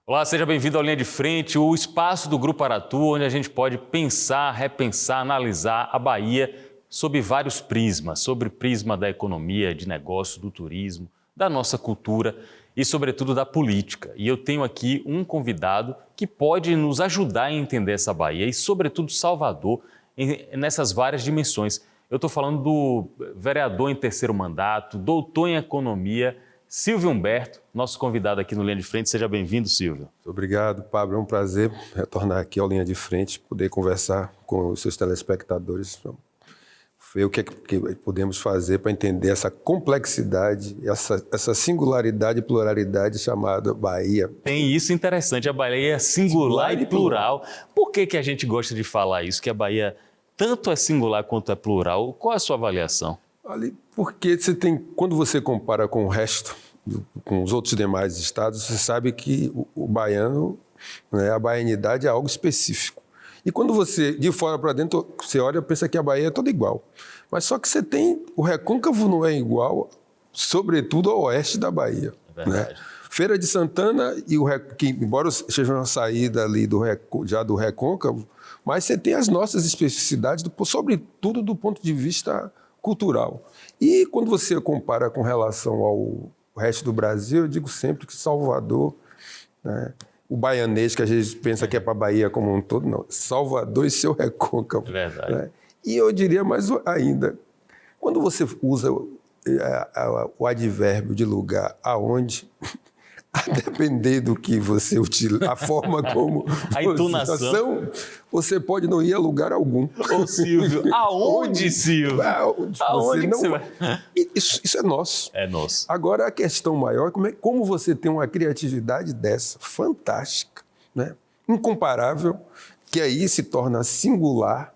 Olá, seja bem-vindo ao Linha de Frente, o espaço do Grupo Aratu, onde a gente pode pensar, repensar, analisar a Bahia sob vários prismas, sobre o prisma da economia, de negócio, do turismo, da nossa cultura e, sobretudo, da política. E eu tenho aqui um convidado que pode nos ajudar a entender essa Bahia e, sobretudo, Salvador, nessas várias dimensões. Eu estou falando do vereador em terceiro mandato, doutor em economia, Silvio Humberto, nosso convidado aqui no Linha de Frente. Seja bem-vindo, Silvio. Obrigado, Pablo. É um prazer retornar aqui ao Linha de Frente, poder conversar com os seus telespectadores, ver o que podemos fazer para entender essa complexidade, essa singularidade e pluralidade chamada Bahia. Tem isso interessante, a Bahia é singular e plural. Por que a gente gosta de falar isso, que a Bahia tanto é singular quanto é plural? Qual é a sua avaliação? Porque quando você compara com o resto, com os outros demais estados, você sabe que o baiano, né, a baianidade é algo específico. E quando você, de fora para dentro, você olha e pensa que a Bahia é toda igual. Mas só que o recôncavo não é igual, sobretudo ao oeste da Bahia. É verdade. Né? Feira de Santana, que embora seja uma saída ali já do recôncavo, mas você tem as nossas especificidades, sobretudo do ponto de vista cultural. E quando você compara com relação ao resto do Brasil, eu digo sempre que Salvador, né, o baianês que a gente pensa que é para a Bahia como um todo, não. Salvador e seu recôncavo. Verdade. Né? E eu diria mais ainda, quando você usa o advérbio de lugar aonde, a depender do que você utiliza, a forma como a entonação, você pode não ir a lugar algum. Ô, Silvio, aonde, Silvio? Aonde você vai? Isso é nosso. É nosso. Agora, a questão maior é como você tem uma criatividade dessa, fantástica, né? Incomparável, que aí se torna singular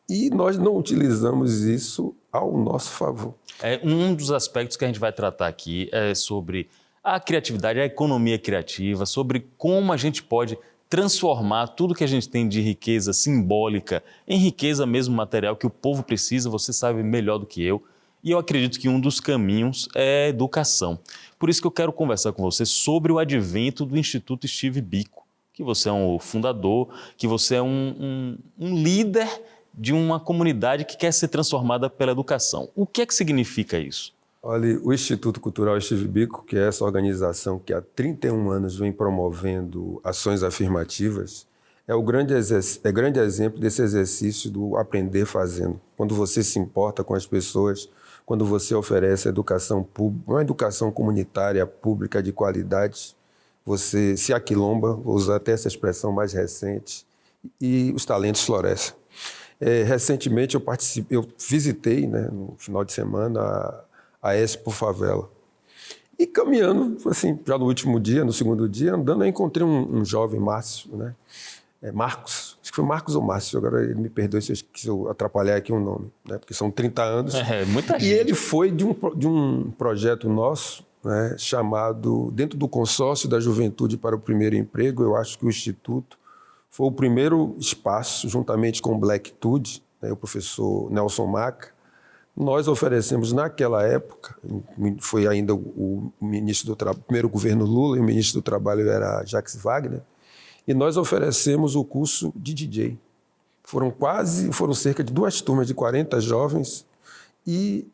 e nós não utilizamos isso ao nosso favor. Um dos aspectos que a gente vai tratar aqui é sobre a criatividade, a economia criativa, sobre como a gente pode transformar tudo que a gente tem de riqueza simbólica em riqueza mesmo material que o povo precisa, você sabe melhor do que eu. E eu acredito que um dos caminhos é a educação. Por isso que eu quero conversar com você sobre o advento do Instituto Steve Biko, que você é um fundador, que você é um líder de uma comunidade que quer ser transformada pela educação. O que é que significa isso? Olha, o Instituto Cultural Steve Biko, que é essa organização que há 31 anos vem promovendo ações afirmativas, é grande exemplo desse exercício do aprender fazendo. Quando você se importa com as pessoas, quando você oferece educação pública, uma educação comunitária pública de qualidade, você se aquilomba, vou usar até essa expressão mais recente, e os talentos florescem. Recentemente eu visitei, né, no final de semana, a Expo Favela. E caminhando, assim, já no último dia, no segundo dia, andando, eu encontrei um jovem, Márcio, né? Marcos, acho que foi Marcos ou Márcio, agora ele me perdoe se eu atrapalhar aqui o nome, né? Porque são 30 anos. Muita gente. E ele foi de um projeto nosso, né, chamado, dentro do Consórcio da Juventude para o Primeiro Emprego, eu acho que o Instituto foi o primeiro espaço, juntamente com o Blacktude, né, o professor Nelson Maca. Nós oferecemos naquela época, foi ainda o ministro do primeiro governo Lula, e o ministro do Trabalho era Jacques Wagner, e nós oferecemos o curso de DJ. Foram cerca de 2 turmas de 40 jovens, e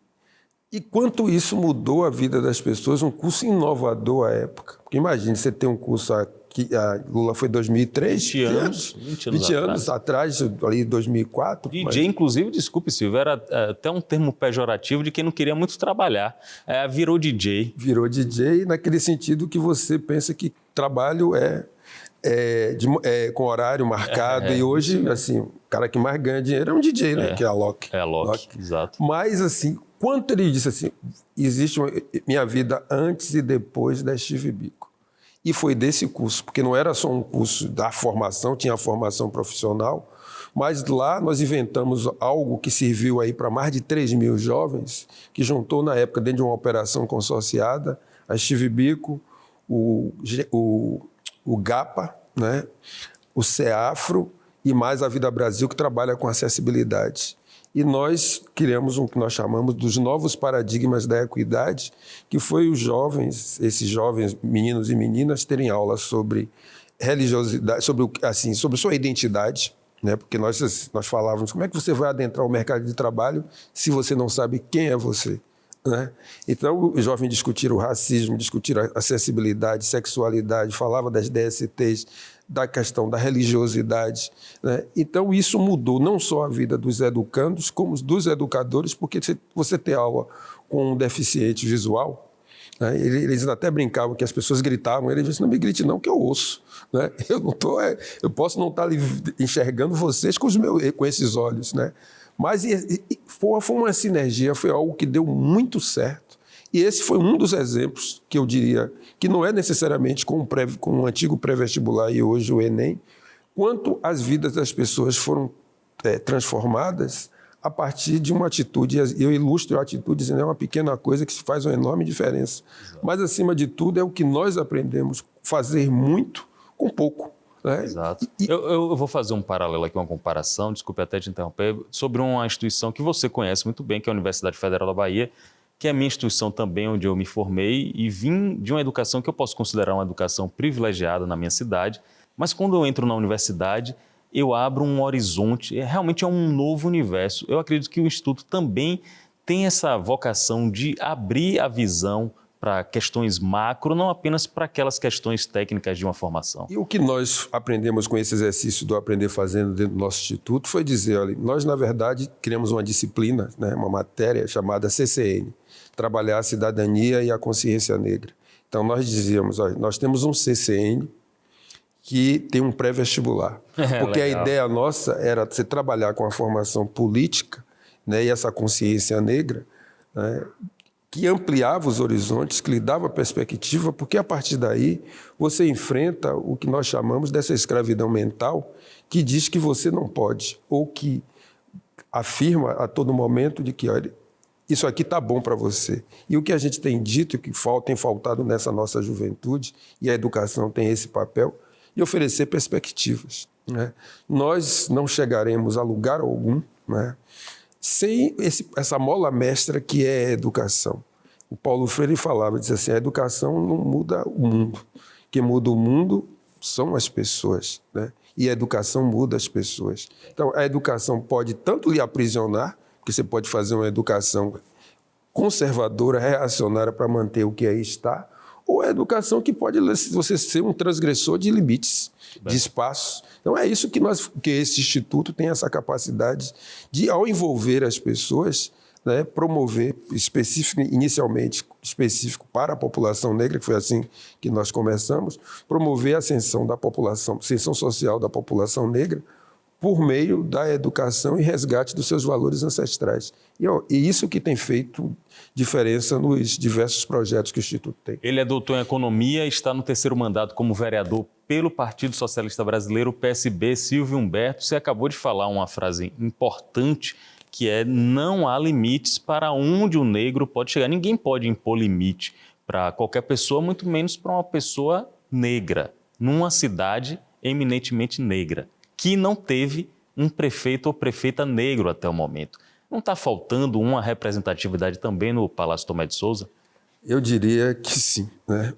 quanto isso mudou a vida das pessoas, um curso inovador à época. Porque imagine, você ter um curso aqui, a Lula foi em 2003, 20 anos atrás, ali em 2004. DJ, inclusive, desculpe, Silvio, era até um termo pejorativo de quem não queria muito trabalhar. Virou DJ. Virou DJ naquele sentido que você pensa que trabalho com horário marcado. E hoje, assim, o cara que mais ganha dinheiro é um DJ, né? Que é a Loki. É a Loki, exato. Mas, assim, quanto ele disse assim, existe minha vida antes e depois da Steve Biko. E foi desse curso, porque não era só um curso da formação, tinha a formação profissional, mas lá nós inventamos algo que serviu aí para mais de 3 mil jovens, que juntou na época, dentro de uma operação consorciada, a Steve Biko, o GAPA, né, o CEAFRO e mais a Vida Brasil, que trabalha com acessibilidade. e nós criamos o que nós chamamos dos novos paradigmas da equidade, que foi esses jovens meninos e meninas terem aula sobre religiosidade, sobre sua identidade, né? Porque nós falávamos, como é que você vai adentrar o mercado de trabalho se você não sabe quem é você? Né? Então, os jovens discutiram o racismo, discutiram a acessibilidade, sexualidade, falava das DSTs, da questão da religiosidade. Né? Então, isso mudou não só a vida dos educandos, como dos educadores, porque você ter aula com um deficiente visual, né? Eles até brincavam que as pessoas gritavam, ele disse, não me grite não, que eu ouço. Né? Eu posso não estar enxergando vocês com esses olhos, né? Mas foi uma sinergia, foi algo que deu muito certo. E esse foi um dos exemplos que eu diria que não é necessariamente com o antigo pré-vestibular e hoje o Enem, quanto as vidas das pessoas foram transformadas a partir de uma atitude. Eu ilustro a atitude dizendo é uma pequena coisa que faz uma enorme diferença. Exato. Mas, acima de tudo, é o que nós aprendemos, fazer muito com pouco. Né? Exato. Eu vou fazer um paralelo aqui, uma comparação, desculpe até te interromper, sobre uma instituição que você conhece muito bem, que é a Universidade Federal da Bahia, que é a minha instituição também, onde eu me formei e vim de uma educação que eu posso considerar uma educação privilegiada na minha cidade, mas quando eu entro na universidade, eu abro um horizonte, realmente é um novo universo. Eu acredito que o Instituto também tem essa vocação de abrir a visão para questões macro, não apenas para aquelas questões técnicas de uma formação. E o que nós aprendemos com esse exercício do Aprender Fazendo dentro do nosso instituto foi dizer, olha, nós, na verdade, criamos uma disciplina, né, uma matéria chamada CCN, Trabalhar a Cidadania e a Consciência Negra. Então, nós dizíamos, olha, nós temos um CCN que tem um pré-vestibular. Porque legal. A ideia nossa era você trabalhar com a formação política, né, e essa consciência negra, né, que ampliava os horizontes, que lhe dava perspectiva, porque a partir daí você enfrenta o que nós chamamos dessa escravidão mental, que diz que você não pode, ou que afirma a todo momento de que, olha, isso aqui está bom para você. E o que a gente tem dito, e que tem faltado nessa nossa juventude, e a educação tem esse papel, e oferecer perspectivas. Né? Nós não chegaremos a lugar algum, né, sem essa mola mestra que é a educação. O Paulo Freire falava, dizia assim, a educação não muda o mundo. Quem muda o mundo são as pessoas, né? E a educação muda as pessoas. Então, a educação pode tanto lhe aprisionar, porque você pode fazer uma educação conservadora, reacionária para manter o que aí está, ou a educação que pode você ser um transgressor de limites, de espaços. Então, é isso que esse instituto tem essa capacidade de, ao envolver as pessoas, né, promover inicialmente específico para a população negra, que foi assim que nós começamos, promover a ascensão da população, ascensão social da população negra, por meio da educação e resgate dos seus valores ancestrais. E isso que tem feito diferença nos diversos projetos que o Instituto tem. Ele é doutor em Economia e está no 3º mandato como vereador pelo Partido Socialista Brasileiro, PSB. Silvio Humberto, você acabou de falar uma frase importante, que é não há limites para onde o negro pode chegar. Ninguém pode impor limite para qualquer pessoa, muito menos para uma pessoa negra, numa cidade eminentemente negra, que não teve um prefeito ou prefeita negro até o momento. Não está faltando uma representatividade também no Palácio Tomé de Souza? Eu diria que sim, né?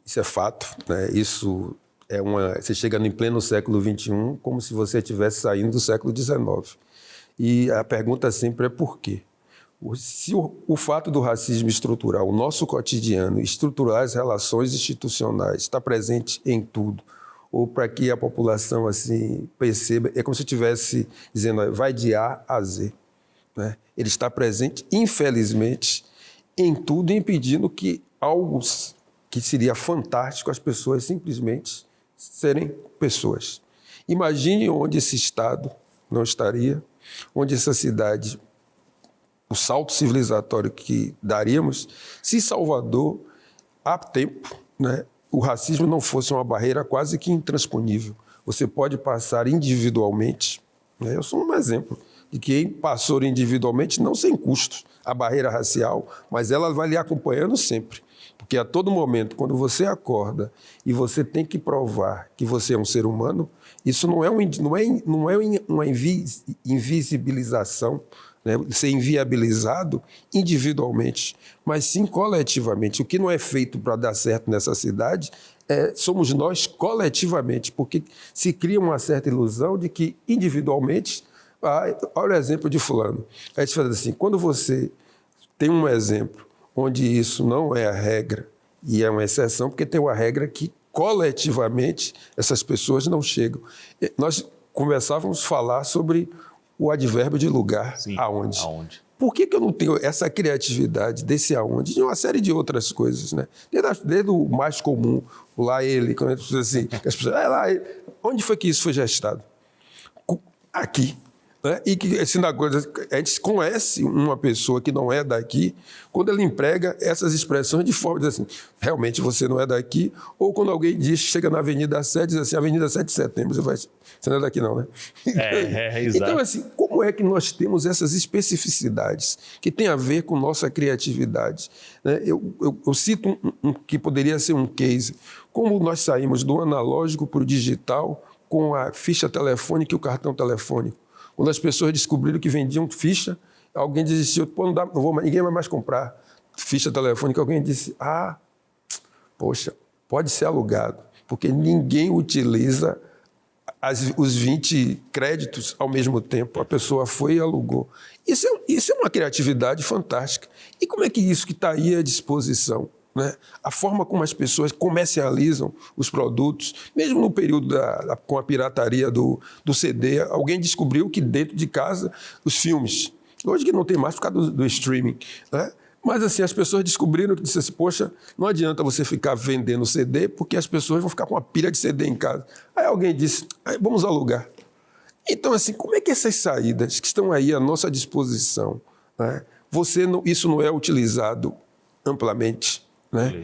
Isso é fato, né? Isso é você chega em pleno século XXI como se você estivesse saindo do século XIX. E a pergunta sempre é por quê? Se o fato do racismo estruturar o nosso cotidiano, estruturar as relações institucionais, está presente em tudo, ou para que a população assim perceba, é como se estivesse dizendo, vai de A a Z. Né? Ele está presente, infelizmente, em tudo, impedindo que algo que seria fantástico, as pessoas simplesmente serem pessoas. Imagine onde esse Estado não estaria, onde essa cidade, o salto civilizatório que daríamos, se Salvador, há tempo, né, o racismo não fosse uma barreira quase que intransponível. Você pode passar individualmente, né, eu sou um exemplo, de quem passou individualmente, não sem custos, a barreira racial, mas ela vai lhe acompanhando sempre. Porque a todo momento, quando você acorda e você tem que provar que você é um ser humano, isso não é uma invisibilização, né? Ser inviabilizado individualmente, mas sim coletivamente. O que não é feito para dar certo nessa cidade somos nós coletivamente, porque se cria uma certa ilusão de que individualmente, olha o exemplo de fulano. A gente fala assim, quando você tem um exemplo onde isso não é a regra e é uma exceção, porque tem uma regra que coletivamente essas pessoas não chegam. Nós começávamos a falar sobre o advérbio de lugar. Sim, aonde. Por que eu não tenho essa criatividade desse aonde? De uma série de outras coisas, né? Desde o mais comum, o lá ele, quando as pessoas assim, as pessoas, lá ele. Onde foi que isso foi gestado? Aqui. Né? E que a gente conhece uma pessoa que não é daqui quando ela emprega essas expressões de forma de dizer assim, realmente você não é daqui, ou quando alguém chega na Avenida 7 diz assim, Avenida 7 de Setembro, você não é daqui não, né? Exato. Então, assim, como é que nós temos essas especificidades que tem a ver com nossa criatividade? Né? Eu cito um que poderia ser um case, como nós saímos do analógico para o digital com a ficha telefônica e o cartão telefônico. Quando as pessoas descobriram que vendiam ficha, alguém desistiu. Pô, não dá, não vou, ninguém vai mais comprar ficha telefônica. Alguém disse, poxa, pode ser alugado, porque ninguém utiliza os 20 créditos ao mesmo tempo. A pessoa foi e alugou. Isso é uma criatividade fantástica. E como é que isso que está aí à disposição? Né? A forma como as pessoas comercializam os produtos, mesmo no período com a pirataria do CD, alguém descobriu que dentro de casa os filmes, hoje que não tem mais por causa do streaming, né? Mas assim, as pessoas descobriram que disseram assim, poxa, não adianta você ficar vendendo CD porque as pessoas vão ficar com uma pilha de CD em casa. Aí alguém disse, vamos alugar. Então assim, como é que essas saídas que estão aí à nossa disposição, né? Isso não é utilizado amplamente? Né?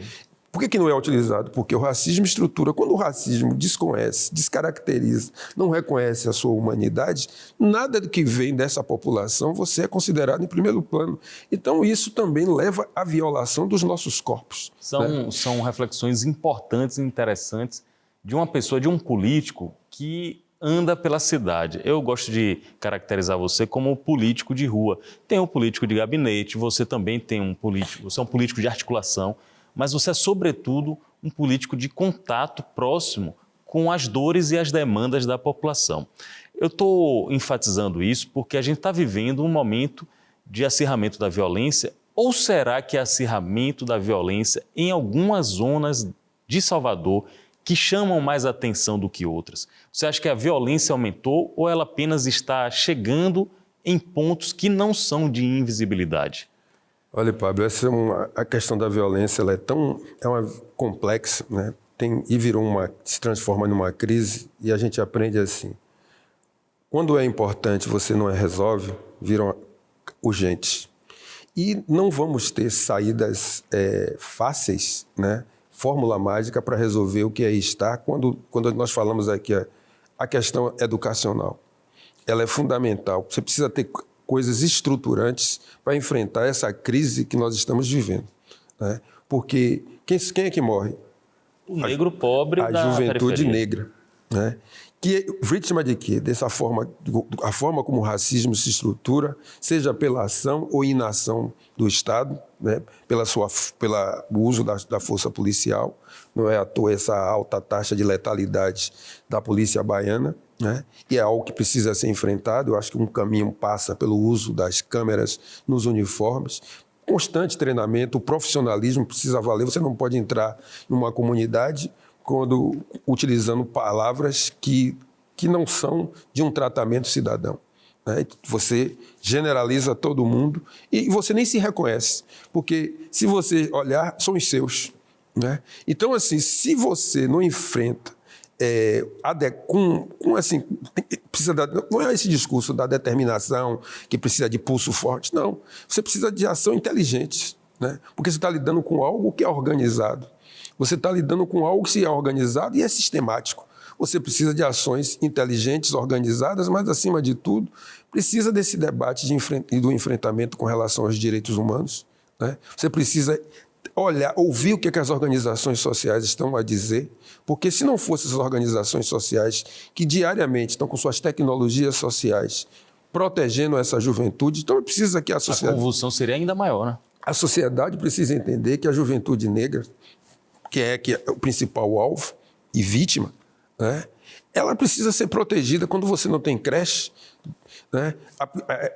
Por que não é utilizado? Porque o racismo estrutura. Quando o racismo desconhece, descaracteriza, não reconhece a sua humanidade, nada que vem dessa população você é considerado em primeiro plano. Então isso também leva à violação dos nossos corpos. São reflexões importantes e interessantes de uma pessoa, de um político que anda pela cidade. Eu gosto de caracterizar você como político de rua. Tem um político de gabinete, você também tem um político, você é um político de articulação, mas você é, sobretudo, um político de contato próximo com as dores e as demandas da população. Eu estou enfatizando isso porque a gente está vivendo um momento de acirramento da violência, ou será que é acirramento da violência em algumas zonas de Salvador que chamam mais atenção do que outras? Você acha que a violência aumentou ou ela apenas está chegando em pontos que não são de invisibilidade? Olha, Pablo, a questão da violência ela é uma complexa, né? Se transforma numa crise e a gente aprende assim. Quando é importante, você não resolve, viram urgentes. E não vamos ter saídas fáceis, né? Fórmula mágica para resolver o que aí está. Quando nós falamos aqui a questão educacional, ela é fundamental. Você precisa ter coisas estruturantes para enfrentar essa crise que nós estamos vivendo, né? Porque quem é que morre? O negro pobre da juventude periferia. Negra, né? Que é vítima de quê? Dessa forma, a forma como o racismo se estrutura, seja pela ação ou inação do Estado, né? Pelo uso da força policial. Não é à toa essa alta taxa de letalidade da polícia baiana, né? E é algo que precisa ser enfrentado. Eu acho que um caminho passa pelo uso das câmeras nos uniformes. Constante treinamento, o profissionalismo precisa valer. Você não pode entrar numa comunidade utilizando palavras que não são de um tratamento cidadão, né? Você generaliza todo mundo e você nem se reconhece, porque se você olhar, são os seus, né? Então, assim, se você não enfrenta não é esse discurso da determinação que precisa de pulso forte, não. Você precisa de ação inteligente, né? Porque você está lidando com algo que é organizado. Você está lidando com algo que é organizado e é sistemático. você precisa de ações inteligentes, organizadas, mas, acima de tudo, precisa desse debate e do enfrentamento com relação aos direitos humanos, né? Você precisa olhar, ouvir o que as organizações sociais estão a dizer, porque se não fossem essas organizações sociais que diariamente estão com suas tecnologias sociais protegendo essa juventude, então precisa que a sociedade... A convulsão seria ainda maior, né? A sociedade precisa entender que a juventude negra, que é o principal alvo e vítima, né, ela precisa ser protegida quando você não tem creche, né,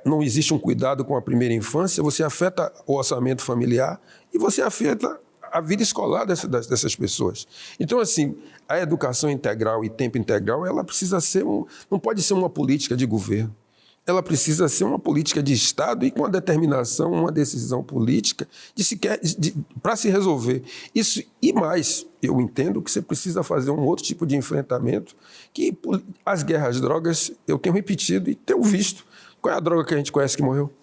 não existe um cuidado com a primeira infância, você afeta o orçamento familiar e você afeta a vida escolar dessas pessoas. Então, assim, a educação integral e tempo integral, ela precisa ser não pode ser uma política de governo. Ela precisa ser uma política de Estado e com uma determinação, uma decisão política para se resolver. Isso e mais, eu entendo que você precisa fazer um outro tipo de enfrentamento, que as guerras às drogas, eu tenho repetido e tenho visto. Qual é a droga que a gente conhece que morreu?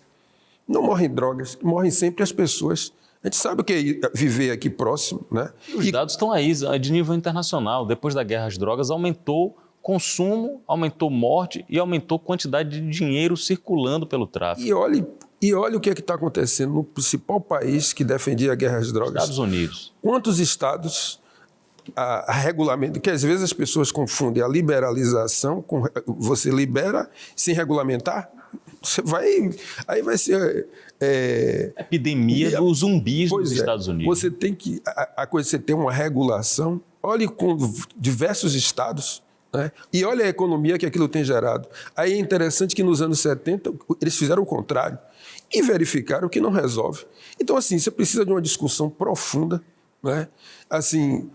Não morrem drogas, morrem sempre as pessoas. A gente sabe o que é viver aqui próximo, né? Os dados estão aí, de nível internacional. Depois da guerra às drogas, aumentou consumo, aumentou morte e aumentou quantidade de dinheiro circulando pelo tráfico. E olha o que é que está acontecendo no principal país que defendia a guerra às drogas. Estados Unidos. Quantos estados a regulamento, que às vezes as pessoas confundem a liberalização com você libera sem regulamentar, aí vai ser epidemia dos zumbis nos Estados Unidos. Você tem que você tem uma regulação. Olhe com diversos estados, né? E olha a economia que aquilo tem gerado. Aí é interessante que nos anos 70 eles fizeram o contrário e verificaram que não resolve. Então, assim, você precisa de uma discussão profunda, né? Assim,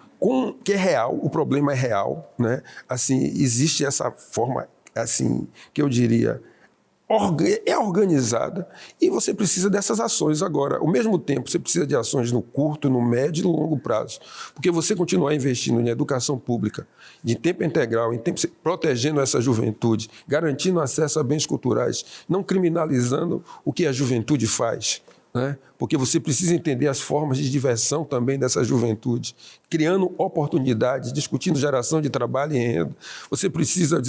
que é real, o problema é real, né? Assim, existe essa forma, assim, que eu diria, é organizada e você precisa dessas ações agora. Ao mesmo tempo, você precisa de ações no curto, no médio e no longo prazo. Porque você continuar investindo em educação pública, de tempo integral, protegendo essa juventude, garantindo acesso a bens culturais, não criminalizando o que a juventude faz, né? Porque você precisa entender as formas de diversão também dessa juventude, criando oportunidades, discutindo geração de trabalho e renda. Você precisa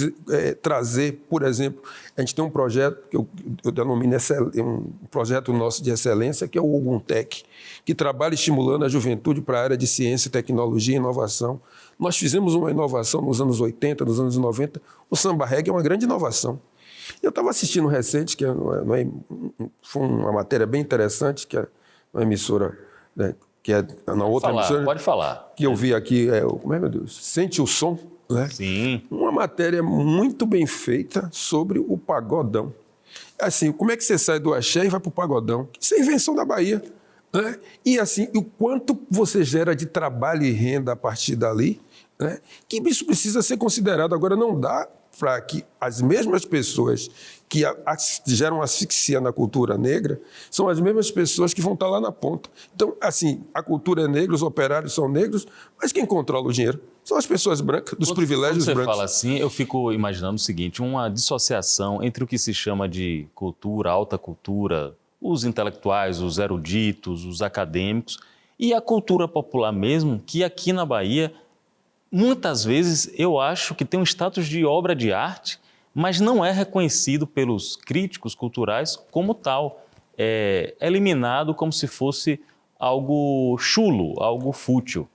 trazer, por exemplo, a gente tem um projeto que eu denomino um projeto nosso de excelência, que é o Oguntec, que trabalha estimulando a juventude para a área de ciência, tecnologia e inovação. Nós fizemos uma inovação nos anos 80, nos anos 90, o samba reggae é uma grande inovação. Eu estava assistindo recente, foi uma matéria bem interessante, que é uma emissora, né, que é na outra emissora. Pode falar. Que eu vi aqui, como é, meu Deus? Sente o Som, né? Sim. Uma matéria muito bem feita sobre o pagodão. Assim, como é que você sai do axé e vai para o pagodão? Isso é invenção da Bahia, né? E assim, o quanto você gera de trabalho e renda a partir dali, né? Que isso precisa ser considerado. Agora, não dá para que as mesmas pessoas que geram asfixia na cultura negra são as mesmas pessoas que vão estar lá na ponta. Então, assim, a cultura é negra, os operários são negros, mas quem controla o dinheiro são as pessoas brancas, dos privilégios brancos. Quando você fala assim, eu fico imaginando o seguinte, uma dissociação entre o que se chama de cultura, alta cultura, os intelectuais, os eruditos, os acadêmicos, e a cultura popular mesmo, que aqui na Bahia muitas vezes eu acho que tem um status de obra de arte, mas não é reconhecido pelos críticos culturais como tal. É eliminado como se fosse algo chulo, algo fútil.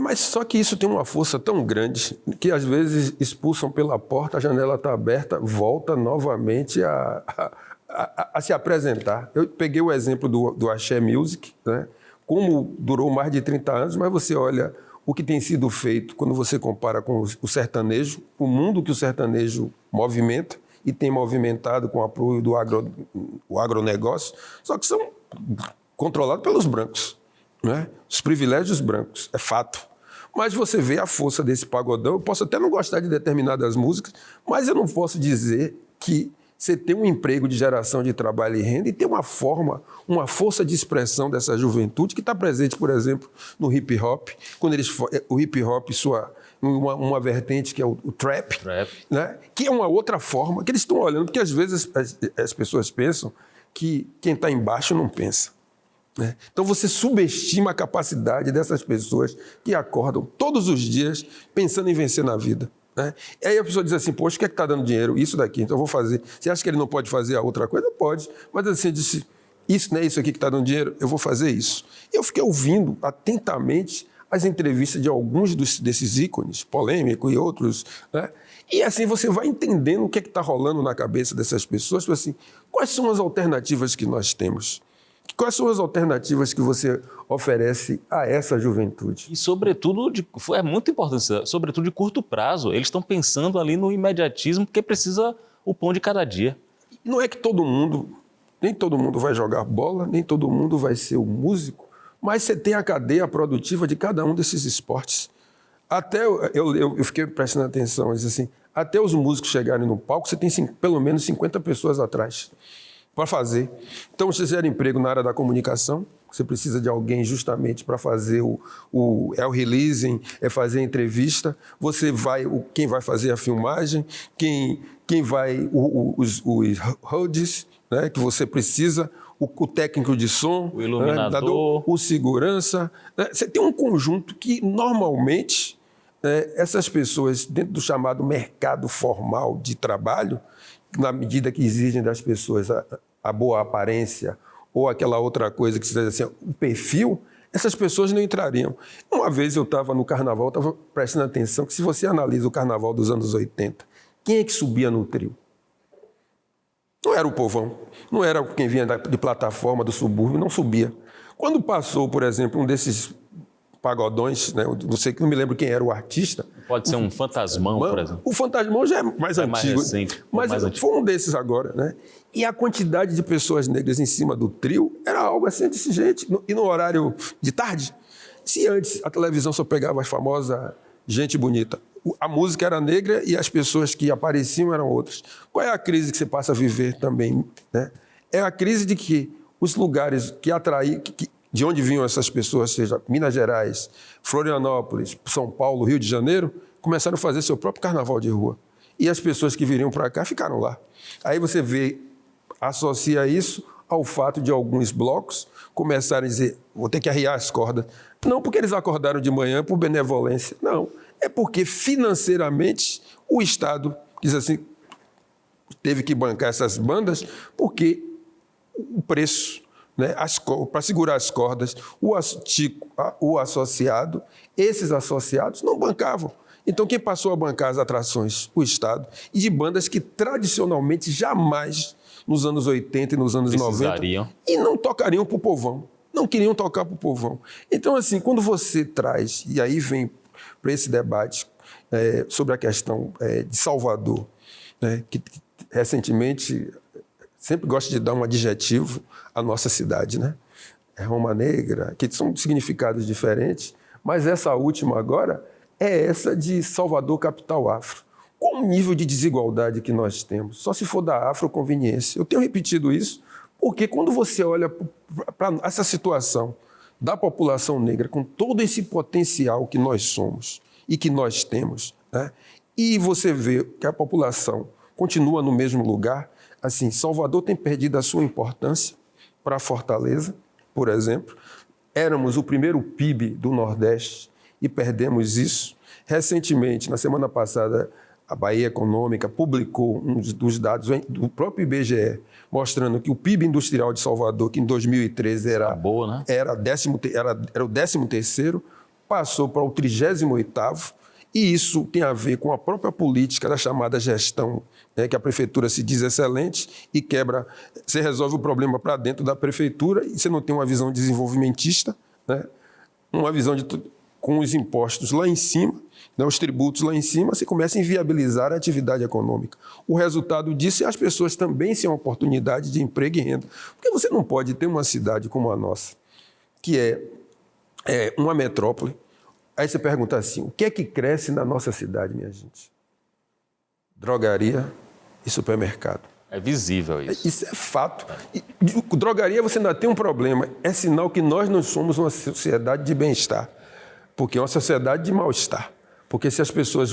Mas só que isso tem uma força tão grande que às vezes expulsam pela porta, a janela está aberta, volta novamente a se apresentar. Eu peguei o exemplo do Axé Music, né? Como durou mais de 30 anos, mas você olha o que tem sido feito quando você compara com o sertanejo, o mundo que o sertanejo movimenta e tem movimentado com o apoio do agronegócio, só que são controlados pelos brancos, né? Os privilégios brancos, é fato. Mas você vê a força desse pagodão, eu posso até não gostar de determinadas músicas, mas eu não posso dizer que você tem um emprego de geração de trabalho e renda e tem uma força de expressão dessa juventude que está presente, por exemplo, no hip hop, quando o hip hop, uma vertente que é o trap, né? Que é uma outra forma que eles estão olhando, porque às vezes as pessoas pensam que quem está embaixo não pensa, né? Então você subestima a capacidade dessas pessoas que acordam todos os dias pensando em vencer na vida. né? E aí a pessoa diz assim, poxa, o que é que está dando dinheiro? Isso daqui, então eu vou fazer. Você acha que ele não pode fazer a outra coisa? Pode. Mas assim, eu disse, isso não é isso aqui que está dando dinheiro? Eu vou fazer isso. E eu fiquei ouvindo atentamente as entrevistas de alguns desses ícones, Polêmico e outros, né? E assim você vai entendendo o que é que está rolando na cabeça dessas pessoas, assim, quais são as alternativas que nós temos? Quais são as alternativas que você oferece a essa juventude? E, sobretudo, é muito importante, sobretudo de curto prazo. Eles estão pensando ali no imediatismo, porque precisa o pão de cada dia. Não é que nem todo mundo vai jogar bola, nem todo mundo vai ser um músico, mas você tem a cadeia produtiva de cada um desses esportes. Até eu fiquei prestando atenção, assim, até os músicos chegarem no palco, você tem pelo menos 50 pessoas atrás para fazer. Então, se você der emprego na área da comunicação, você precisa de alguém justamente para fazer o releasing, fazer a entrevista. Quem vai fazer a filmagem, quem vai os roadies, né, que você precisa, o técnico de som, o iluminador, o segurança. Né? Você tem um conjunto que normalmente essas pessoas dentro do chamado mercado formal de trabalho, na medida que exigem das pessoas a boa aparência ou aquela outra coisa que se diz assim, o perfil, essas pessoas não entrariam. Uma vez eu estava no carnaval, estava prestando atenção que se você analisa o carnaval dos anos 80, quem é que subia no trio? Não era o povão, não era quem vinha de plataforma, do subúrbio, não subia. Quando passou, por exemplo, um desses pagodões, né? Não me lembro quem era o artista. Pode ser um Fantasmão, por exemplo. O Fantasmão já é mais antigo. Mais recente. Mas foi um desses agora, né? E a quantidade de pessoas negras em cima do trio era algo assim, desse gente. E no horário de tarde, se antes a televisão só pegava as famosas gente bonita, a música era negra e as pessoas que apareciam eram outras. Qual é a crise que você passa a viver também, né? É a crise de que os lugares que atraíam, de onde vinham essas pessoas, seja Minas Gerais, Florianópolis, São Paulo, Rio de Janeiro, começaram a fazer seu próprio carnaval de rua. E as pessoas que viriam para cá ficaram lá. Aí você associa isso ao fato de alguns blocos começarem a dizer, vou ter que arriar as cordas. Não porque eles acordaram de manhã por benevolência, não. É porque financeiramente o Estado, diz assim, teve que bancar essas bandas porque o preço, né, para segurar as cordas, o associado, esses associados não bancavam. Então, quem passou a bancar as atrações? O Estado. E de bandas que tradicionalmente jamais, nos anos 80 e nos anos 90, e não tocariam para o povão. Não queriam tocar para o povão. Então, assim, quando você traz, e aí vem para esse debate sobre a questão de Salvador, né, que recentemente sempre gosto de dar um adjetivo à nossa cidade, né? É Roma Negra, que são significados diferentes, mas essa última agora é essa de Salvador, capital afro. Qual o nível de desigualdade que nós temos? Só se for da afroconveniência. Eu tenho repetido isso porque quando você olha para essa situação da população negra com todo esse potencial que nós somos e que nós temos, né? E você vê que a população continua no mesmo lugar, assim, Salvador tem perdido a sua importância para Fortaleza, por exemplo. Éramos o primeiro PIB do Nordeste e perdemos isso. Recentemente, na semana passada, a Bahia Econômica publicou um dos dados do próprio IBGE, mostrando que o PIB industrial de Salvador, que em 2013 era o 13º, passou para o 38º, e isso tem a ver com a própria política da chamada gestão, né, que a prefeitura se diz excelente e quebra, você resolve o problema para dentro da prefeitura e você não tem uma visão desenvolvimentista, né, uma visão com os impostos lá em cima, né, os tributos lá em cima, você começa a inviabilizar a atividade econômica. O resultado disso é as pessoas também sem uma oportunidade de emprego e renda. Porque você não pode ter uma cidade como a nossa, que é uma metrópole. Aí você pergunta assim, o que é que cresce na nossa cidade, minha gente? Drogaria e supermercado. É visível isso. Isso é fato. E, drogaria você ainda tem um problema. É sinal que nós não somos uma sociedade de bem-estar, porque é uma sociedade de mal-estar. Porque se as pessoas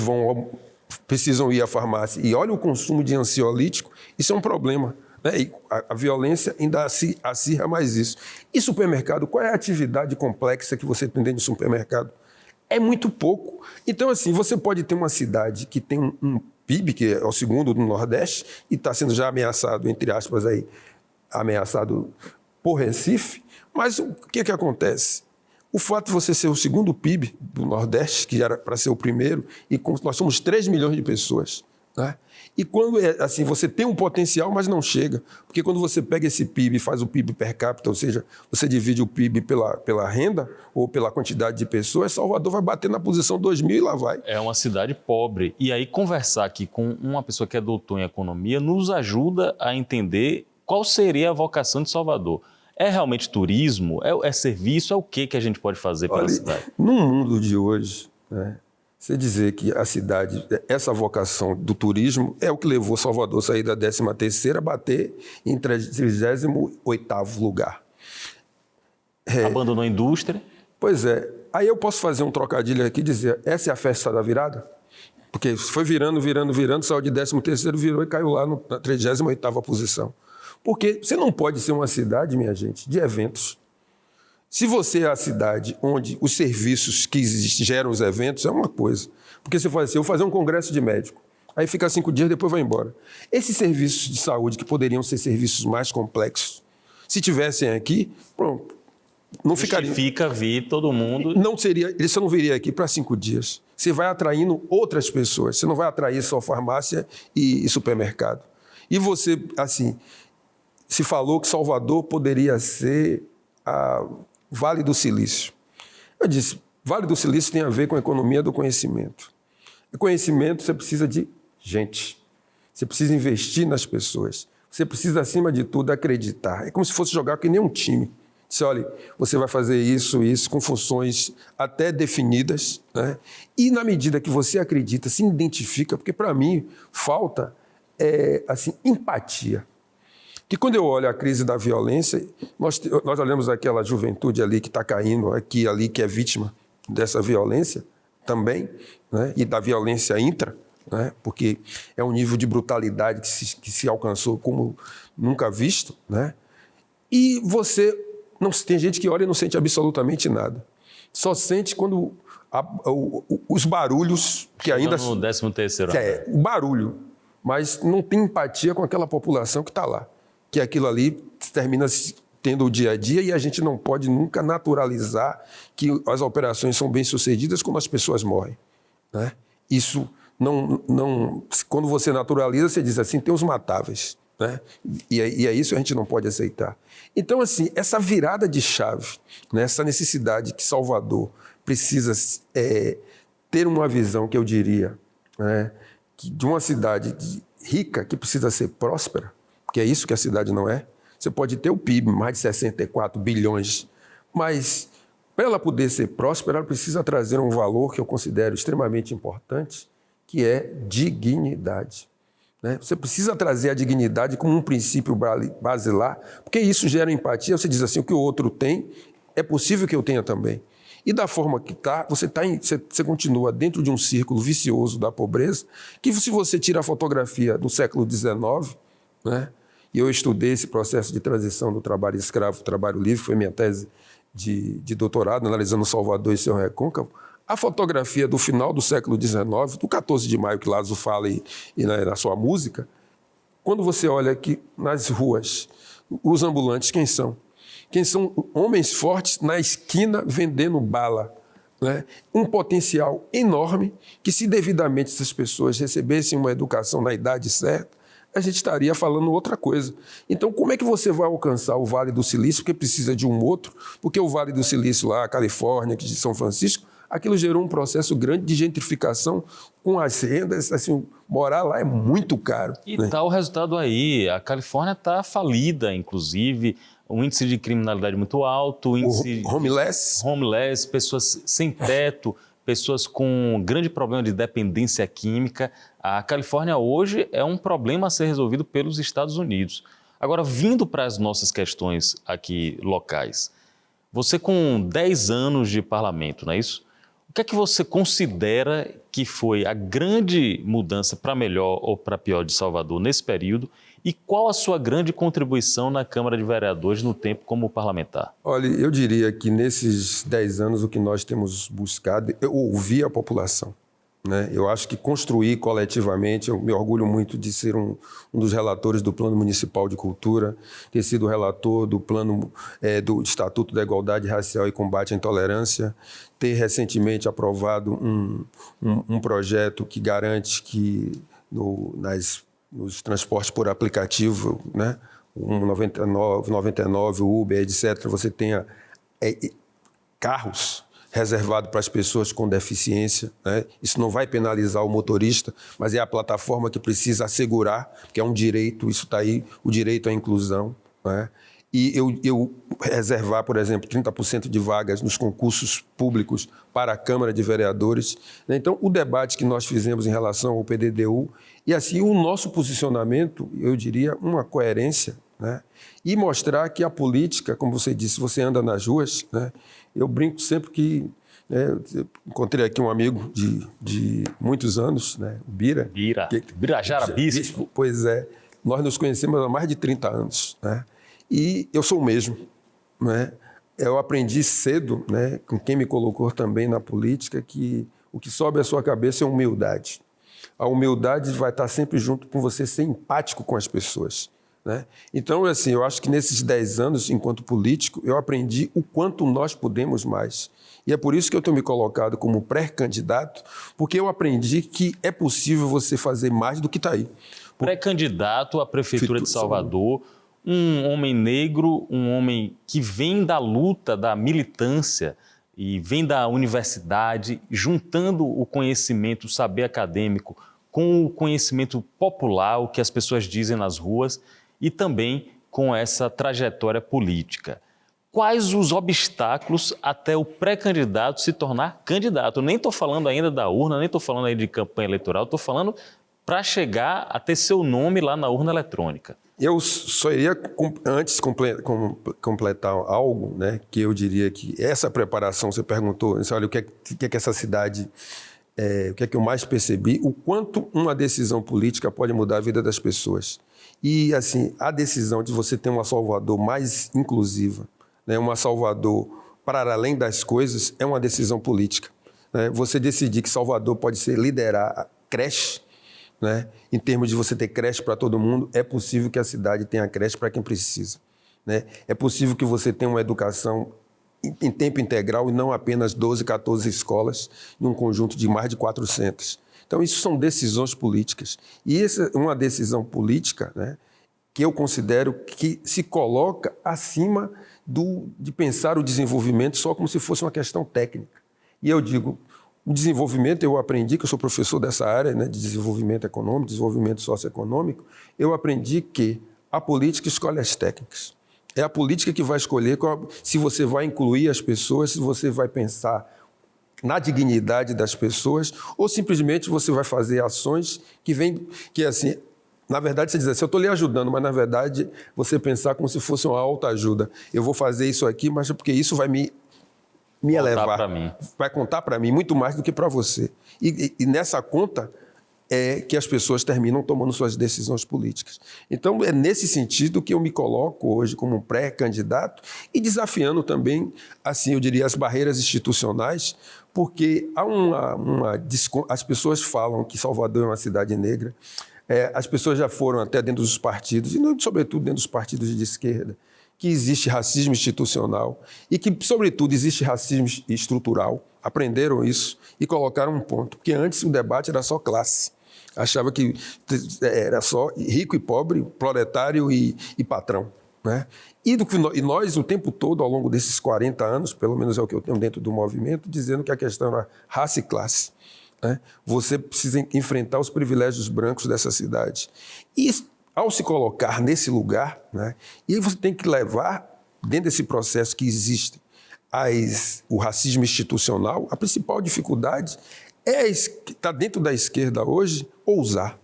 precisam ir à farmácia e olham o consumo de ansiolítico, isso é um problema. Né? E a violência ainda acirra mais isso. E supermercado, qual é a atividade complexa que você tem dentro do supermercado? É muito pouco. Então, assim, você pode ter uma cidade que tem um PIB, que é o segundo do Nordeste, e está sendo já ameaçado, entre aspas, aí, ameaçado por Recife, mas o que acontece? O fato de você ser o segundo PIB do Nordeste, que era para ser o primeiro, e nós somos 3 milhões de pessoas, né? E quando assim, você tem um potencial, mas não chega. Porque quando você pega esse PIB e faz o PIB per capita, ou seja, você divide o PIB pela renda ou pela quantidade de pessoas, Salvador vai bater na posição 2000 e lá vai. É uma cidade pobre. E aí conversar aqui com uma pessoa que é doutor em economia nos ajuda a entender qual seria a vocação de Salvador. É realmente turismo? É serviço? É o que a gente pode fazer pela cidade? No mundo de hoje, né, você dizer que a cidade, essa vocação do turismo é o que levou Salvador a sair da 13ª a bater em 38º lugar. Abandonou a indústria? Pois é. Aí eu posso fazer um trocadilho aqui e dizer, essa é a festa da virada? Porque foi virando, saiu de 13º, virou e caiu lá na 38ª posição. Porque você não pode ser uma cidade, minha gente, de eventos. Se você é a cidade onde os serviços que geram os eventos, é uma coisa. Porque você fala assim, eu vou fazer um congresso de médico, aí fica 5 dias, depois vai embora. Esses serviços de saúde, que poderiam ser serviços mais complexos, se tivessem aqui, pronto, não ficaria... Fica, vir todo mundo... Não seria, você não viria aqui para 5 dias. Você vai atraindo outras pessoas, você não vai atrair só farmácia e supermercado. E você, assim, se falou que Salvador poderia ser a Vale do Silício. Eu disse, Vale do Silício tem a ver com a economia do conhecimento. E conhecimento você precisa de gente. Você precisa investir nas pessoas. Você precisa, acima de tudo, acreditar. É como se fosse jogar que nem um time. Disse, olha, você vai fazer isso, com funções até definidas, né? E na medida que você acredita, se identifica, porque para mim falta assim, empatia. Que quando eu olho a crise da violência, nós olhamos aquela juventude ali que está caindo, aqui ali que é vítima dessa violência também, né? E da violência intra, né? Porque é um nível de brutalidade que se alcançou como nunca visto, né? E você, não tem gente que olha e não sente absolutamente nada. Só sente quando os barulhos que ainda... No 13º. O barulho, mas não tem empatia com aquela população que está lá. Que aquilo ali termina tendo o dia a dia e a gente não pode nunca naturalizar que as operações são bem-sucedidas quando as pessoas morrem, né? Isso não... Quando você naturaliza, você diz assim, tem os matáveis, né? E é isso que a gente não pode aceitar. Então, assim, essa virada de chave, né? Essa necessidade que Salvador precisa ter uma visão, que eu diria, né? De uma cidade rica que precisa ser próspera, porque é isso que a cidade não é. Você pode ter o PIB, mais de 64 bilhões, mas para ela poder ser próspera, ela precisa trazer um valor que eu considero extremamente importante, que é dignidade, né? Você precisa trazer a dignidade como um princípio basilar, porque isso gera empatia. Você diz assim, o que o outro tem, é possível que eu tenha também. E da forma que está, você continua dentro de um círculo vicioso da pobreza, que se você tira a fotografia do século XIX, né? E eu estudei esse processo de transição do trabalho escravo para o trabalho livre, que foi minha tese de doutorado, analisando Salvador e seu recôncavo. A fotografia do final do século XIX, do 14 de maio, que Lázaro fala e na sua música, quando você olha aqui nas ruas, os ambulantes, quem são? Quem são homens fortes na esquina vendendo bala, né? Um potencial enorme que, se devidamente essas pessoas recebessem uma educação na idade certa, a gente estaria falando outra coisa. Então, como é que você vai alcançar o Vale do Silício? Porque precisa de um outro, porque o Vale do Silício lá, a Califórnia, de São Francisco, aquilo gerou um processo grande de gentrificação com as rendas, assim, morar lá é muito caro. E está o resultado aí, a Califórnia está falida, inclusive, um índice de criminalidade muito alto, índice homeless, pessoas sem teto, pessoas com grande problema de dependência química. A Califórnia hoje é um problema a ser resolvido pelos Estados Unidos. Agora, vindo para as nossas questões aqui locais, você com 10 anos de parlamento, não é isso? O que é que você considera que foi a grande mudança para melhor ou para pior de Salvador nesse período E qual a sua grande contribuição na Câmara de Vereadores no tempo como parlamentar? Olha, eu diria que nesses 10 anos o que nós temos buscado é ouvir a população, né? Eu acho que construir coletivamente, eu me orgulho muito de ser um dos relatores do Plano Municipal de Cultura, ter sido relator do Plano do Estatuto da Igualdade Racial e Combate à Intolerância, ter recentemente aprovado um projeto que garante que nos transportes por aplicativo, né, o 99, o Uber, etc., você tenha carros reservados para as pessoas com deficiência, né? Isso não vai penalizar o motorista, mas é a plataforma que precisa assegurar, que é um direito, isso está aí, o direito à inclusão, né? E eu reservar, por exemplo, 30% de vagas nos concursos públicos para a Câmara de Vereadores. Então, o debate que nós fizemos em relação ao PDDU e, assim, o nosso posicionamento, eu diria, uma coerência, né? E mostrar que a política, como você disse, você anda nas ruas, né? Eu brinco sempre que... eu encontrei aqui um amigo de muitos anos, né? O Bira. Birajara Bispo. Pois é. Nós nos conhecemos há mais de 30 anos, né? E eu sou o mesmo, né? Eu aprendi cedo, né, com quem me colocou também na política, que o que sobe à sua cabeça é humildade. A humildade vai estar sempre junto com você ser empático com as pessoas, né? Então, assim, eu acho que nesses 10 anos, enquanto político, eu aprendi o quanto nós podemos mais. E é por isso que eu tenho me colocado como pré-candidato, porque eu aprendi que é possível você fazer mais do que está aí. Pré-candidato à Prefeitura de Salvador, um homem negro, um homem que vem da luta, da militância e vem da universidade, juntando o conhecimento, o saber acadêmico com o conhecimento popular, o que as pessoas dizem nas ruas, e também com essa trajetória política. Quais os obstáculos até o pré-candidato se tornar candidato? Eu nem estou falando ainda da urna, nem estou falando aí de campanha eleitoral, estou falando para chegar a ter seu nome lá na urna eletrônica. Eu só iria, antes, completar algo, né, que eu diria que essa preparação, você perguntou, olha, o que é que essa cidade, o que é que eu mais percebi, o quanto uma decisão política pode mudar a vida das pessoas. E, assim, a decisão de você ter uma Salvador mais inclusiva, né, uma Salvador para além das coisas, é uma decisão política, né? Você decidir que Salvador pode liderar a creche, né? Em termos de você ter creche para todo mundo, é possível que a cidade tenha creche para quem precisa, né? É possível que você tenha uma educação em tempo integral e não apenas 12, 14 escolas em um conjunto de mais de 400. Então, isso são decisões políticas. E essa é uma decisão política, né, que eu considero que se coloca acima de pensar o desenvolvimento só como se fosse uma questão técnica. E eu digo... O desenvolvimento, eu aprendi, que eu sou professor dessa área, né, de desenvolvimento econômico, desenvolvimento socioeconômico, eu aprendi que a política escolhe as técnicas. É a política que vai escolher se você vai incluir as pessoas, se você vai pensar na dignidade das pessoas, ou simplesmente você vai fazer ações que assim, na verdade, você diz assim, eu estou lhe ajudando, mas na verdade você pensar como se fosse uma autoajuda. Eu vou fazer isso aqui, mas é porque isso vai me elevar, vai contar para mim muito mais do que para você. E nessa conta é que as pessoas terminam tomando suas decisões políticas. Então, é nesse sentido que eu me coloco hoje como pré-candidato e desafiando também, assim, eu diria, as barreiras institucionais, porque há as pessoas falam que Salvador é uma cidade negra, as pessoas já foram até dentro dos partidos, e sobretudo dentro dos partidos de esquerda, que existe racismo institucional e que, sobretudo, existe racismo estrutural. Aprenderam isso e colocaram um ponto, porque antes o debate era só classe. Achava que era só rico e pobre, proletário e patrão, né? E nós, o tempo todo, ao longo desses 40 anos, pelo menos é o que eu tenho dentro do movimento, dizendo que a questão era raça e classe, né? Você precisa enfrentar os privilégios brancos dessa cidade. E ao se colocar nesse lugar, né, e aí você tem que levar, dentro desse processo que existe, o racismo institucional, a principal dificuldade está dentro da esquerda hoje, ousar,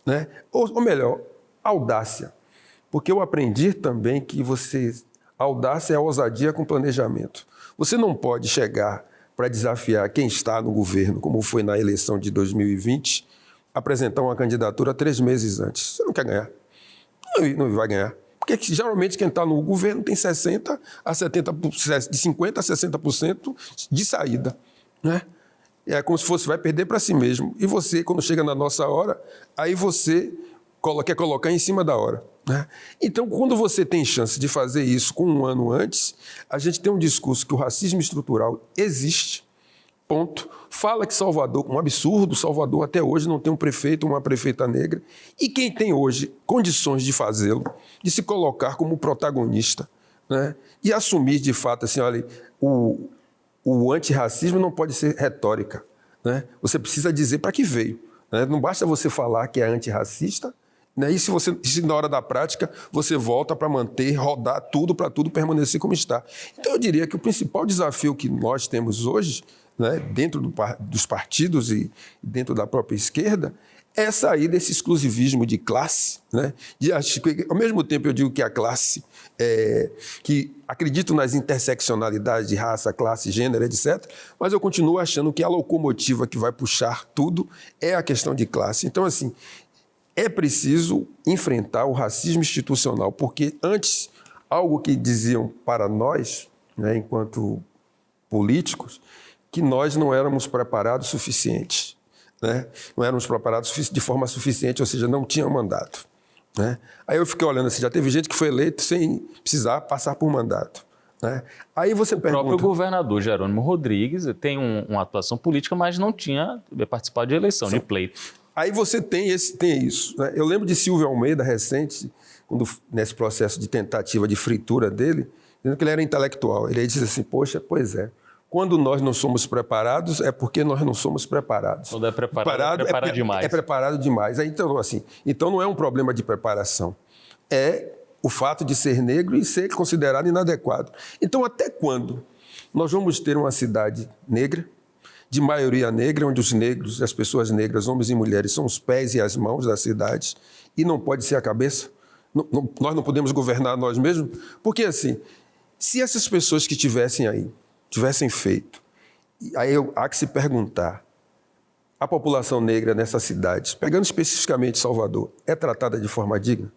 né? Ou melhor, audácia. Porque eu aprendi também que audácia é ousadia com planejamento. Você não pode chegar para desafiar quem está no governo, como foi na eleição de 2020, apresentar uma candidatura 3 meses antes. Você não quer ganhar. não vai ganhar. Porque geralmente quem está no governo tem 60% a 70%, de 50% a 60% de saída, né? É como se fosse vai perder para si mesmo. E você, quando chega na nossa hora, aí você quer colocar em cima da hora, né? Então, quando você tem chance de fazer isso com um ano antes, a gente tem um discurso que o racismo estrutural existe, ponto. Fala que Salvador, um absurdo, Salvador até hoje não tem um prefeito ou uma prefeita negra. E quem tem hoje condições de fazê-lo, de se colocar como protagonista, né? E assumir de fato, assim, olha, o antirracismo não pode ser retórica, né? Você precisa dizer para que veio, né? Não basta você falar que é antirracista, né? E se na hora da prática você volta para manter, rodar tudo, para tudo permanecer como está. Então eu diria que o principal desafio que nós temos hoje, né, dentro dos partidos e dentro da própria esquerda, é sair desse exclusivismo de classe, né? Ao mesmo tempo eu digo que a classe, que acredito nas interseccionalidades de raça, classe, gênero, etc., mas eu continuo achando que a locomotiva que vai puxar tudo é a questão de classe. Então, assim, é preciso enfrentar o racismo institucional, porque antes, algo que diziam para nós, né, enquanto políticos, que nós não éramos preparados suficientes, né? Não éramos preparados de forma suficiente, ou seja, não tinha mandato, né? Aí eu fiquei olhando assim, já teve gente que foi eleito sem precisar passar por mandato, né? Aí você pergunta... O próprio governador Jerônimo Rodrigues tem uma atuação política, mas não tinha participado de eleição, de pleito. Aí você tem isso, né? Eu lembro de Silvio Almeida, recente, nesse processo de tentativa de fritura dele, dizendo que ele era intelectual. Ele disse assim, poxa, pois é, quando nós não somos preparados, é porque nós não somos preparados. Quando é preparado demais. É preparado demais. Então, assim, então não é um problema de preparação. É o fato de ser negro e ser considerado inadequado. Então, até quando nós vamos ter uma cidade negra, de maioria negra, onde os negros, as pessoas negras, homens e mulheres, são os pés e as mãos da cidade, e não pode ser a cabeça? Nós não podemos governar nós mesmos? Porque, assim, se essas pessoas que tivessem feito, aí há que se perguntar, a população negra nessas cidades, pegando especificamente Salvador, é tratada de forma digna?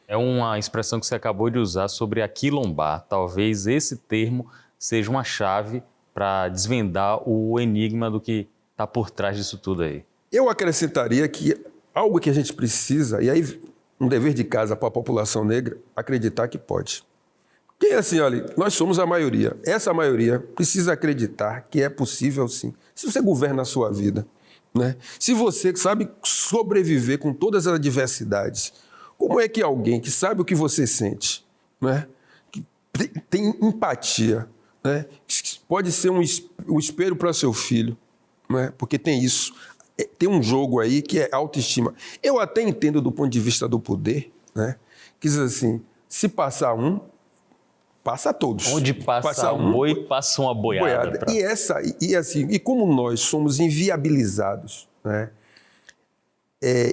É uma expressão que você acabou de usar sobre aquilombar. Talvez esse termo seja uma chave para desvendar o enigma do que está por trás disso tudo aí. Eu acrescentaria que algo que a gente precisa, e aí um dever de casa para a população negra, acreditar que pode. Porque assim, olha, nós somos a maioria. Essa maioria precisa acreditar que é possível sim. Se você governa a sua vida, né? Se você sabe sobreviver com todas as adversidades, como é que alguém que sabe o que você sente, né? Que tem empatia, né? Pode ser um espelho para seu filho, né? Porque tem isso. Tem um jogo aí que é autoestima. Eu até entendo do ponto de vista do poder, né? Que diz assim, se passar um, passa todos. Onde passa um boi, passa uma boiada. E como nós somos inviabilizados, né?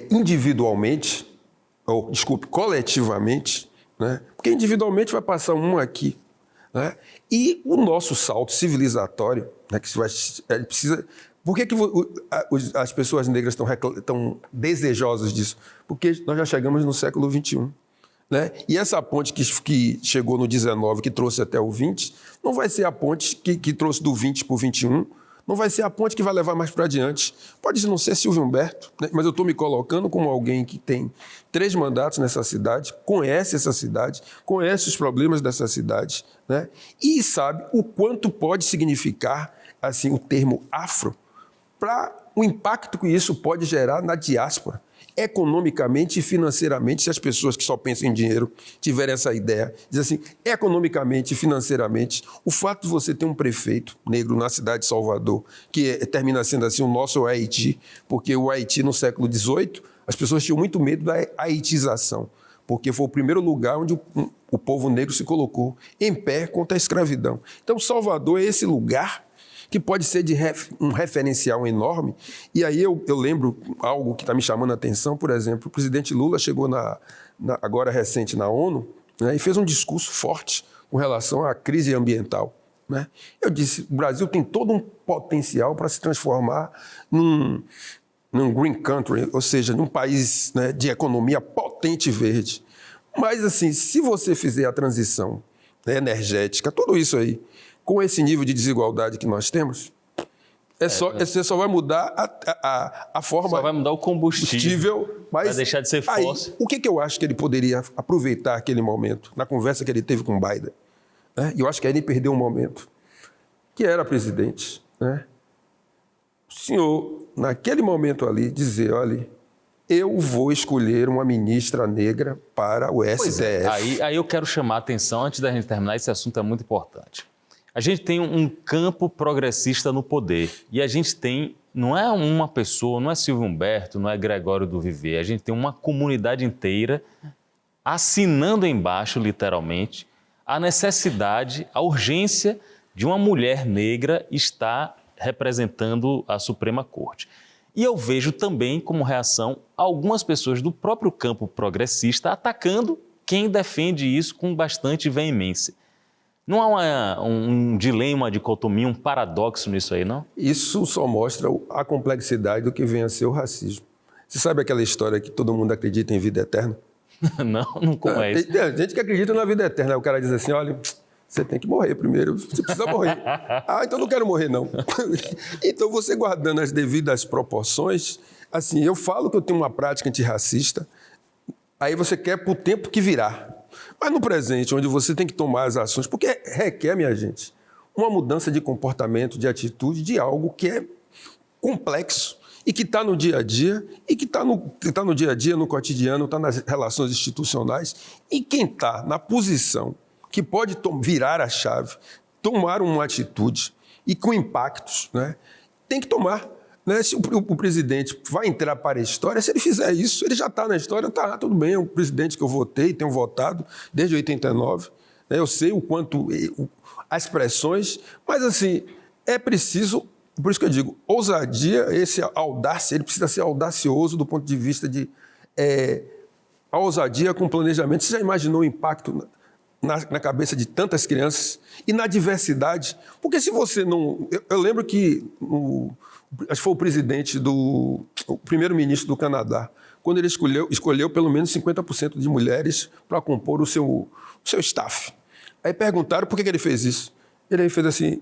Individualmente, coletivamente, né? Porque individualmente vai passar um aqui, né? E o nosso salto civilizatório, né? Que precisa... Por que as pessoas negras estão desejosas disso? Porque nós já chegamos no século XXI. Né? E essa ponte que chegou no 19, que trouxe até o 20, não vai ser a ponte que trouxe do 20 para o 21, não vai ser a ponte que vai levar mais para adiante. Pode não ser Silvio Humberto, né? Mas eu estou me colocando como alguém que tem 3 mandatos nessa cidade, conhece essa cidade, conhece os problemas dessa cidade, né? E sabe o quanto pode significar assim, o termo afro para o impacto que isso pode gerar na diáspora. Economicamente e financeiramente, se as pessoas que só pensam em dinheiro tiverem essa ideia, diz assim, economicamente e financeiramente, o fato de você ter um prefeito negro na cidade de Salvador, que termina sendo assim o nosso Haiti, porque o Haiti no século XVIII, as pessoas tinham muito medo da haitização, porque foi o primeiro lugar onde o povo negro se colocou em pé contra a escravidão. Então, Salvador é esse lugar que pode ser de um referencial enorme. E aí eu lembro algo que está me chamando a atenção, por exemplo, o presidente Lula chegou agora recente na ONU, né, e fez um discurso forte com relação à crise ambiental, né? Eu disse, o Brasil tem todo um potencial para se transformar num green country, ou seja, num país, né, de economia potente verde. Mas, assim, se você fizer a transição energética, tudo isso aí, com esse nível de desigualdade que nós temos, você só vai mudar a forma... Só vai mudar o combustível, mas vai deixar de ser fóssil. O que eu acho que ele poderia aproveitar aquele momento, na conversa que ele teve com o Biden? Né? E eu acho que aí ele perdeu um momento, que era presidente. Né? O senhor, naquele momento ali, dizer, olha, eu vou escolher uma ministra negra para o STF. Aí eu quero chamar a atenção, antes da gente terminar, esse assunto é muito importante. A gente tem um campo progressista no poder e a gente tem, não é uma pessoa, não é Silvio Humberto, não é Gregório do Vivier, a gente tem uma comunidade inteira assinando embaixo, literalmente, a necessidade, a urgência de uma mulher negra estar representando a Suprema Corte. E eu vejo também, como reação, algumas pessoas do próprio campo progressista atacando quem defende isso com bastante veemência. Não há um dilema, uma dicotomia, um paradoxo nisso aí, não? Isso só mostra a complexidade do que vem a ser o racismo. Você sabe aquela história que todo mundo acredita em vida eterna? Não conhece. Tem gente que acredita na vida eterna. O cara diz assim, olha, você tem que morrer primeiro, você precisa morrer. Ah, então não quero morrer, não. Então, você guardando as devidas proporções, assim, eu falo que eu tenho uma prática antirracista, aí você quer para o tempo que virá. Mas no presente, onde você tem que tomar as ações, porque requer, minha gente, uma mudança de comportamento, de atitude, de algo que é complexo e que está no dia a dia, e que está no dia a dia, no cotidiano, está nas relações institucionais. E quem está na posição que pode virar a chave, tomar uma atitude e com impactos, né, tem que tomar. Né? Se o presidente vai entrar para a história, se ele fizer isso, ele já está na história, está tudo bem, é um presidente que eu votei, tenho votado desde 89, né? Eu sei o quanto, as pressões, mas assim, é preciso, por isso que eu digo, ousadia, esse audácia, ele precisa ser audacioso do ponto de vista de a ousadia com planejamento. Você já imaginou o impacto na cabeça de tantas crianças e na diversidade? Porque se você não... Eu lembro que... acho que foi o presidente o primeiro-ministro do Canadá, quando ele escolheu pelo menos 50% de mulheres para compor o seu staff. Aí perguntaram por que ele fez isso. Ele fez assim,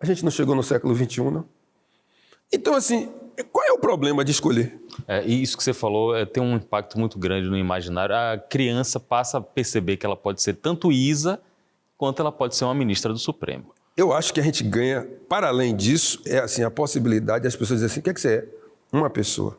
a gente não chegou no século XXI, não? Então, assim, qual é o problema de escolher? E isso que você falou tem um impacto muito grande no imaginário. A criança passa a perceber que ela pode ser tanto Isa, quanto ela pode ser uma ministra do Supremo. Eu acho que a gente ganha, para além disso, assim, a possibilidade das pessoas dizerem assim, o que é que você é? Uma pessoa.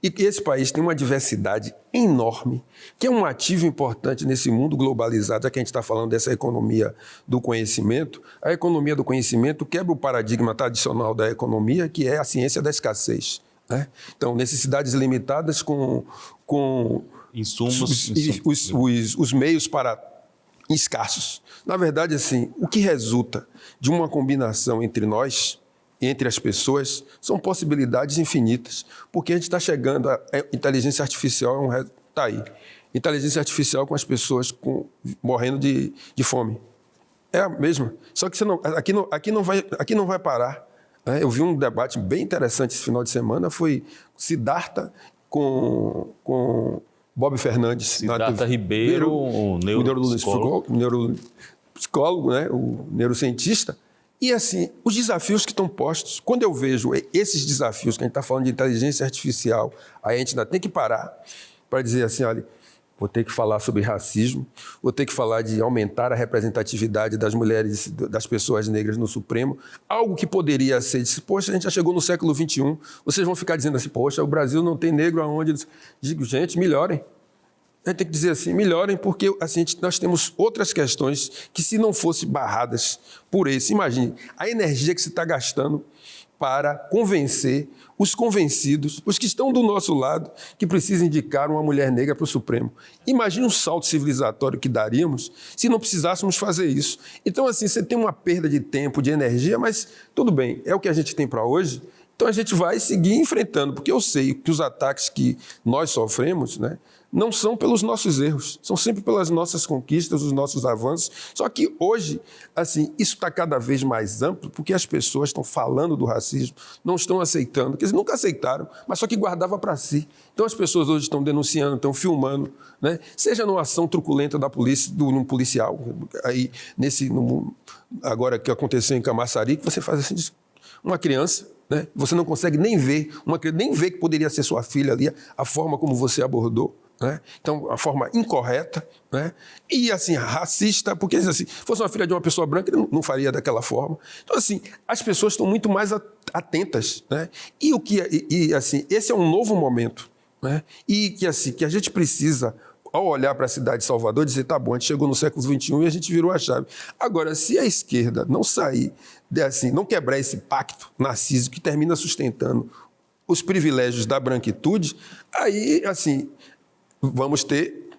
E que esse país tem uma diversidade enorme, que é um ativo importante nesse mundo globalizado, já que a gente está falando dessa economia do conhecimento. A economia do conhecimento quebra o paradigma tradicional da economia, que é a ciência da escassez. Né? Então, necessidades limitadas com insumos. Os meios para escassos. Na verdade, assim, o que resulta de uma combinação entre nós, entre as pessoas, são possibilidades infinitas, porque a gente está chegando a inteligência artificial, está aí. Inteligência artificial com as pessoas morrendo de fome. É a mesma. Só que aqui não vai parar. Né? Eu vi um debate bem interessante esse final de semana, foi Siddhartha com Bob Fernandes. Siddhartha Ribeiro, o neuropsicólogo, né? O neurocientista. E, assim, os desafios que estão postos, quando eu vejo esses desafios, que a gente está falando de inteligência artificial, aí a gente ainda tem que parar para dizer assim, olha, vou ter que falar sobre racismo, vou ter que falar de aumentar a representatividade das mulheres, das pessoas negras no Supremo, algo que poderia ser, poxa, a gente já chegou no século XXI, vocês vão ficar dizendo assim, poxa, o Brasil não tem negro aonde? Digo, gente, melhorem. A gente tem que dizer assim, melhorem, porque assim, nós temos outras questões que, se não fossem barradas por esse, imagine, a energia que se está gastando para convencer os convencidos, os que estão do nosso lado, que precisam indicar uma mulher negra para o Supremo. Imagine um salto civilizatório que daríamos se não precisássemos fazer isso. Então, assim, você tem uma perda de tempo, de energia, mas tudo bem, é o que a gente tem para hoje, Então a gente vai seguir enfrentando, porque eu sei que os ataques que nós sofremos, né, não são pelos nossos erros, são sempre pelas nossas conquistas, os nossos avanços. Só que hoje, assim, isso está cada vez mais amplo, porque as pessoas estão falando do racismo, não estão aceitando, quer dizer, nunca aceitaram, mas só que guardava para si. Então as pessoas hoje estão denunciando, estão filmando, né? Seja numa ação truculenta da polícia, num policial, aí agora que aconteceu em Camaçari, que você faz assim, uma criança, né? Você não consegue nem ver, nem ver que poderia ser sua filha ali, a forma como você abordou. Né? Então, a forma incorreta, né? E assim, racista, porque assim, se fosse uma filha de uma pessoa branca, ele não faria daquela forma. Então, assim, as pessoas estão muito mais atentas, né? Assim, esse é um novo momento, né? E que assim, que a gente precisa, ao olhar para a cidade de Salvador, dizer, tá bom, a gente chegou no século XXI e a gente virou a chave. Agora, se a esquerda não sair, assim, não quebrar esse pacto narcísico que termina sustentando os privilégios da branquitude, aí, assim, vamos ter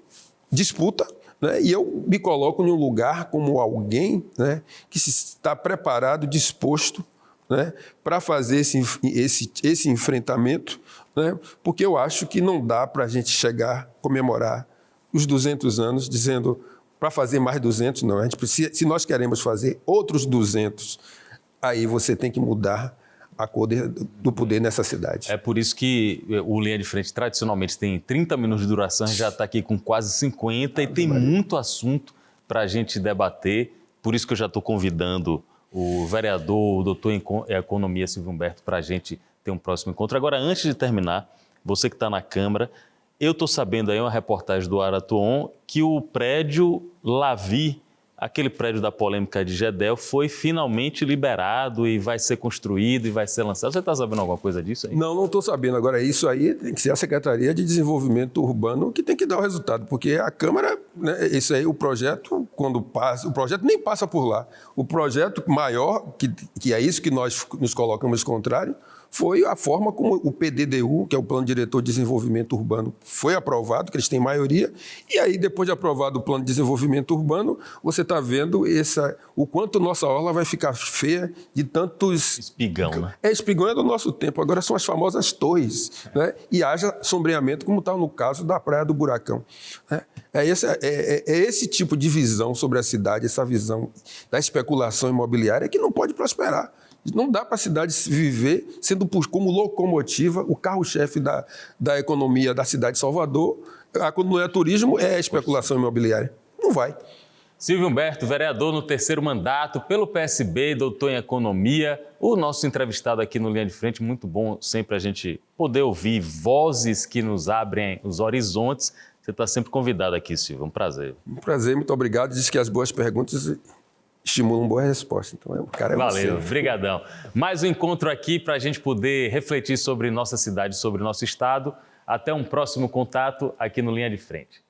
disputa, né? E eu me coloco em um lugar como alguém, né, que está preparado, disposto, né, para fazer esse enfrentamento, né, porque eu acho que não dá para a gente chegar, comemorar os 200 anos, dizendo para fazer mais 200, não. A gente precisa, se nós queremos fazer outros 200, aí você tem que mudar a cor do poder nessa cidade. É por isso que o Linha de Frente tradicionalmente tem 30 minutos de duração, já está aqui com quase 50 e tem muito assunto para a gente debater. Por isso que eu já estou convidando o vereador, o doutor em Economia, Silvio Humberto, para a gente ter um próximo encontro. Agora, antes de terminar, você que está na Câmara, eu estou sabendo aí uma reportagem do Aratuon que o prédio Lavi, aquele prédio da polêmica de Gedel, foi finalmente liberado e vai ser construído e vai ser lançado. Você está sabendo alguma coisa disso aí? Não estou sabendo. Agora, isso aí tem que ser a Secretaria de Desenvolvimento Urbano que tem que dar o resultado, porque a Câmara, né, isso aí, o projeto, quando passa, o projeto nem passa por lá. O projeto maior, que é isso que nós nos colocamos contrário, foi a forma como o PDDU, que é o Plano Diretor de Desenvolvimento Urbano, foi aprovado, que eles têm maioria, e aí depois de aprovado o Plano de Desenvolvimento Urbano, você está vendo o quanto nossa orla vai ficar feia de tantos... Espigão, né? Espigão é do nosso tempo, agora são as famosas torres, né? E haja sombreamento, como está no caso da Praia do Buracão. É esse tipo de visão sobre a cidade, essa visão da especulação imobiliária que não pode prosperar. Não dá para a cidade viver sendo como locomotiva, o carro-chefe da economia da cidade de Salvador. Quando não é turismo, é especulação imobiliária. Não vai. Silvio Humberto, vereador no 3º mandato pelo PSB, doutor em Economia, o nosso entrevistado aqui no Linha de Frente. Muito bom sempre a gente poder ouvir vozes que nos abrem os horizontes. Você está sempre convidado aqui, Silvio. Um prazer. Um prazer, muito obrigado. Diz que as boas perguntas estimulam boa resposta. Então, o cara é Valeu, você. brigadão. Mais um encontro aqui para a gente poder refletir sobre nossa cidade, sobre nosso estado. Até um próximo contato aqui no Linha de Frente.